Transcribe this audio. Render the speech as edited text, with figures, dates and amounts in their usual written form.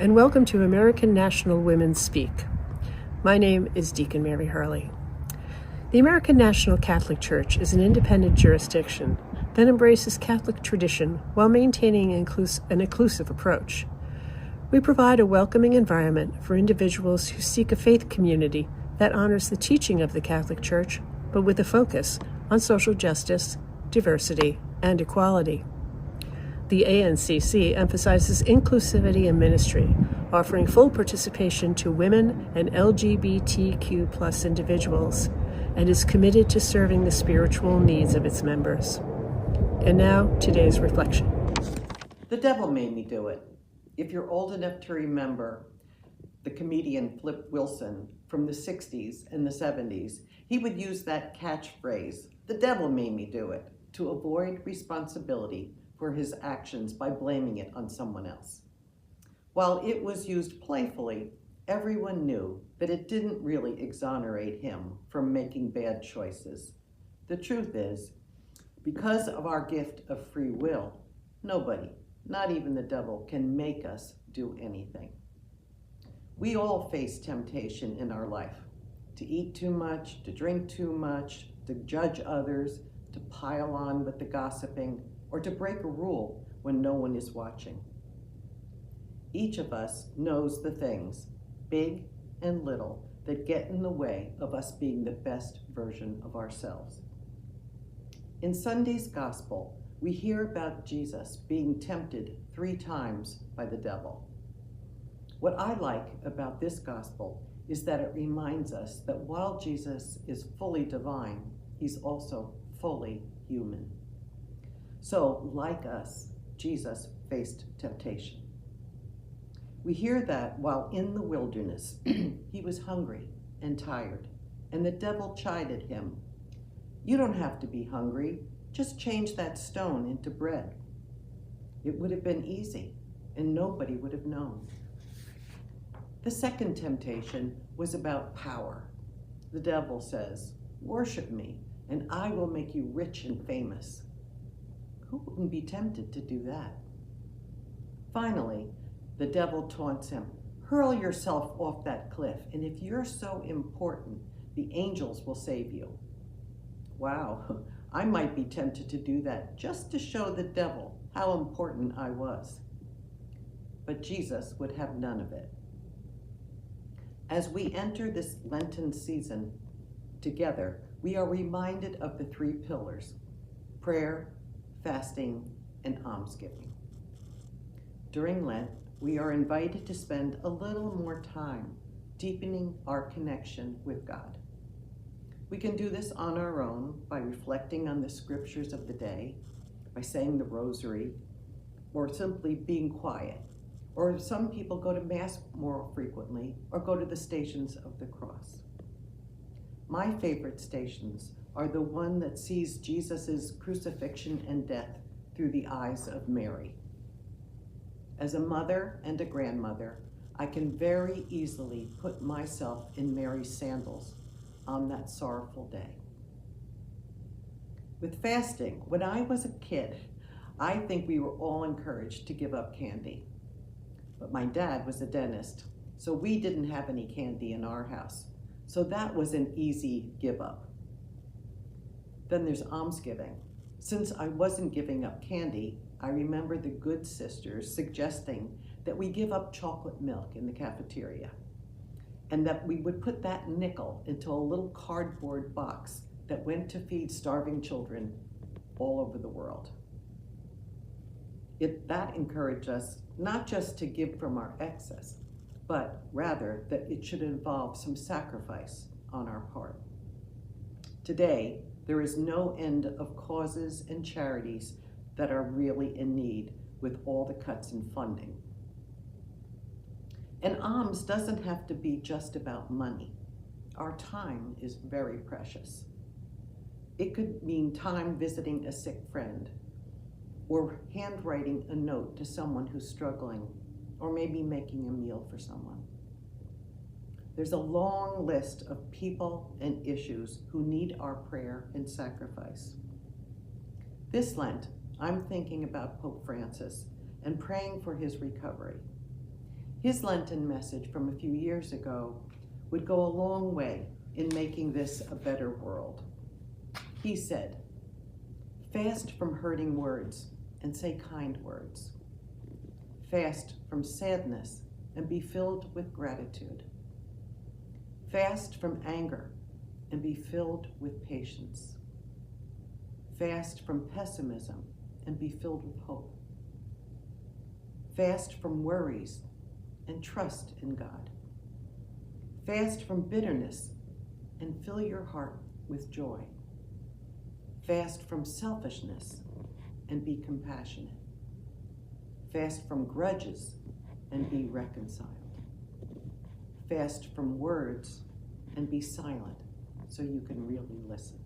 and welcome to American National Women Speak. My name is Deacon Mary Hurley. The American National Catholic Church is an independent jurisdiction that embraces Catholic tradition while maintaining an inclusive approach. We provide a welcoming environment for individuals who seek a faith community that honors the teaching of the Catholic Church, but with a focus on social justice, diversity, and equality. The ANCC emphasizes inclusivity in ministry, offering full participation to women and LGBTQ+ individuals, and is committed to serving the spiritual needs of its members. And now, today's reflection. The devil made me do it. If you're old enough to remember the comedian Flip Wilson from the 60s and the 70s, he would use that catchphrase, "The devil made me do it," to avoid responsibility for his actions by blaming it on someone else. While it was used playfully, everyone knew that it didn't really exonerate him from making bad choices. The truth is, because of our gift of free will, nobody, not even the devil, can make us do anything. We all face temptation in our life, to eat too much, to drink too much, to judge others, to pile on with the gossiping, or to break a rule when no one is watching. Each of us knows the things, big and little, that get in the way of us being the best version of ourselves. In Sunday's Gospel, we hear about Jesus being tempted 3 times by the devil. What I like about this Gospel is that it reminds us that while Jesus is fully divine, he's also fully human. So, like us, Jesus faced temptation. We hear that while in the wilderness, he was hungry and tired, and the devil chided him. "You don't have to be hungry, just change that stone into bread." It would have been easy, and nobody would have known. The second temptation was about power. The devil says, "Worship me, and I will make you rich and famous." Who wouldn't be tempted to do that? Finally, the devil taunts him, "Hurl yourself off that cliff, and if you're so important, the angels will save you." Wow, I might be tempted to do that just to show the devil how important I was. But Jesus would have none of it. As we enter this Lenten season together, we are reminded of the 3 pillars: prayer, fasting, and almsgiving. During Lent, we are invited to spend a little more time deepening our connection with God. We can do this on our own by reflecting on the scriptures of the day, by saying the rosary, or simply being quiet. Or some people go to Mass more frequently, or go to the Stations of the Cross. My favorite stations are the one that sees Jesus' crucifixion and death through the eyes of Mary. As a mother and a grandmother, I can very easily put myself in Mary's sandals on that sorrowful day. With fasting, when I was a kid, I think we were all encouraged to give up candy. But my dad was a dentist, so we didn't have any candy in our house. So that was an easy give up. Then there's almsgiving. Since I wasn't giving up candy, I remember the good sisters suggesting that we give up chocolate milk in the cafeteria, and that we would put that nickel into a little cardboard box that went to feed starving children all over the world. That encouraged us not just to give from our excess, but rather that it should involve some sacrifice on our part. Today, there is no end of causes and charities that are really in need with all the cuts in funding. And alms doesn't have to be just about money. Our time is very precious. It could mean time visiting a sick friend, or handwriting a note to someone who's struggling, or maybe making a meal for someone. There's a long list of people and issues who need our prayer and sacrifice. This Lent, I'm thinking about Pope Francis and praying for his recovery. His Lenten message from a few years ago would go a long way in making this a better world. He said, "Fast from hurting words and say kind words. Fast from sadness and be filled with gratitude. Fast from anger and be filled with patience. Fast from pessimism and be filled with hope. Fast from worries and trust in God. Fast from bitterness and fill your heart with joy. Fast from selfishness and be compassionate. Fast from grudges and be reconciled. Fast from words and be silent so you can really listen."